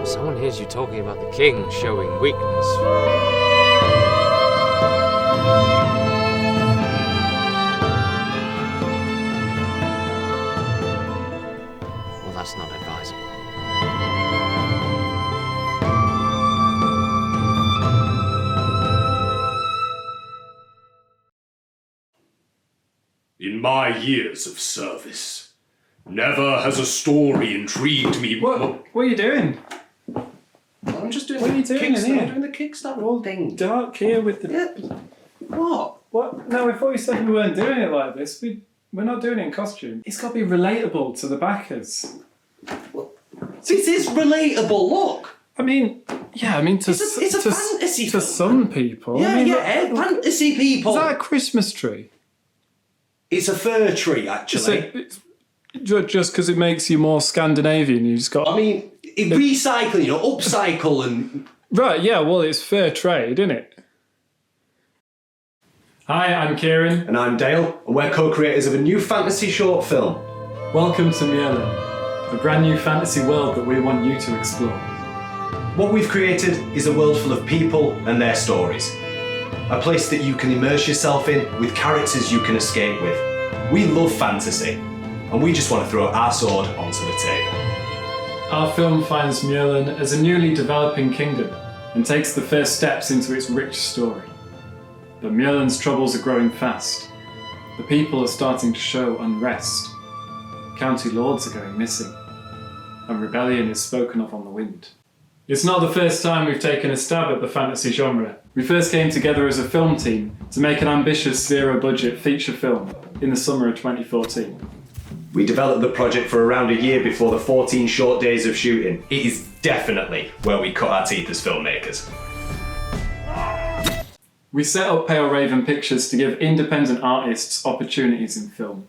Someone hears you talking about the king showing weakness. Well, that's not advisable. In my years of service, never has a story intrigued me more. What are you doing? I'm just doing What are you doing in here? I'm doing the Kickstarter thing. Dark here with the... Yeah. What? What? No, I thought you said we weren't doing it like this. We're not doing it in costume. It's got to be relatable to the backers. This is relatable, look! I mean, yeah, to It's a fantasy to film. some people. Yeah, I mean, fantasy people. Is that a Christmas tree? It's a fir tree, actually. It's just because it makes you more Scandinavian, you just got... I mean, recycling, upcycle and... Right, yeah, well, it's fair trade, isn't it? Hi, I'm Kieran. And I'm Dale, and we're co-creators of a new fantasy short film. Welcome to Myrlan, a brand new fantasy world that we want you to explore. What we've created is a world full of people and their stories. A place that you can immerse yourself in with characters you can escape with. We love fantasy, and we just want to throw our sword onto the table. Our film finds Myrlan as a newly developing kingdom and takes the first steps into its rich story. But Myrlan's troubles are growing fast. The people are starting to show unrest. County lords are going missing, and rebellion is spoken of on the wind. It's not the first time we've taken a stab at the fantasy genre. We first came together as a film team to make an ambitious zero-budget feature film in the summer of 2014. We developed the project for around a year before the 14 short days of shooting. It is definitely where we cut our teeth as filmmakers. We set up Pale Raven Pictures to give independent artists opportunities in film.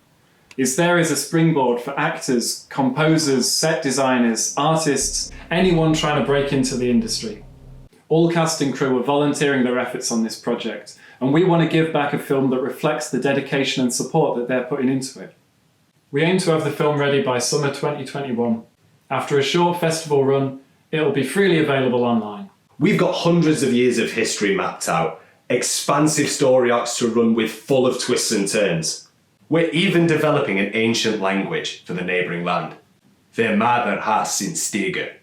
It's there as a springboard for actors, composers, set designers, artists, anyone trying to break into the industry. All cast and crew are volunteering their efforts on this project, and we want to give back a film that reflects the dedication and support that they're putting into it. We aim to have the film ready by summer 2021. After a short festival run, it'll be freely available online. We've got hundreds of years of history mapped out, expansive story arcs to run with full of twists and turns. We're even developing an ancient language for the neighbouring land. Their mother has sin stiger.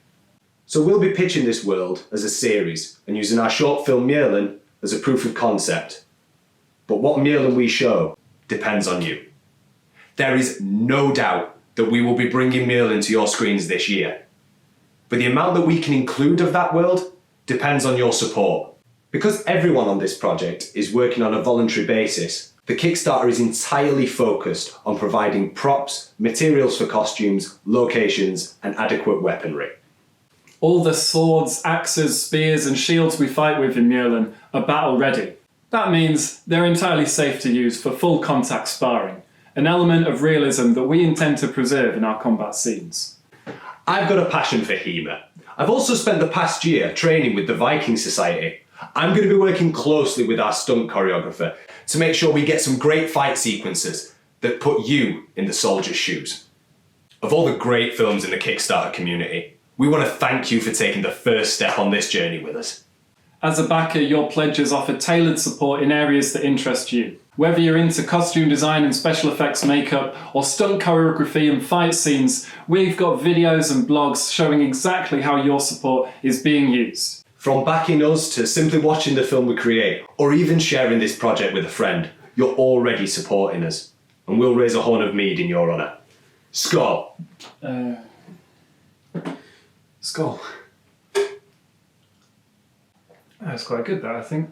So we'll be pitching this world as a series and using our short film Myrlan as a proof of concept. But what Myrlan we show depends on you. There is no doubt that we will be bringing Myrlan to your screens this year. But the amount that we can include of that world depends on your support. Because everyone on this project is working on a voluntary basis, the Kickstarter is entirely focused on providing props, materials for costumes, locations, and adequate weaponry. All the swords, axes, spears, and shields we fight with in Myrlan are battle ready. That means they're entirely safe to use for full contact sparring, an element of realism that we intend to preserve in our combat scenes. I've got a passion for HEMA. I've also spent the past year training with the Viking Society. I'm going to be working closely with our stunt choreographer to make sure we get some great fight sequences that put you in the soldier's shoes. Of all the great films in the Kickstarter community, we want to thank you for taking the first step on this journey with us. As a backer, your pledges offer tailored support in areas that interest you. Whether you're into costume design and special effects makeup, or stunt choreography and fight scenes, we've got videos and blogs showing exactly how your support is being used. From backing us to simply watching the film we create, or even sharing this project with a friend, you're already supporting us. And we'll raise a horn of mead in your honour. Skull. Skull. That's quite good, that, I think.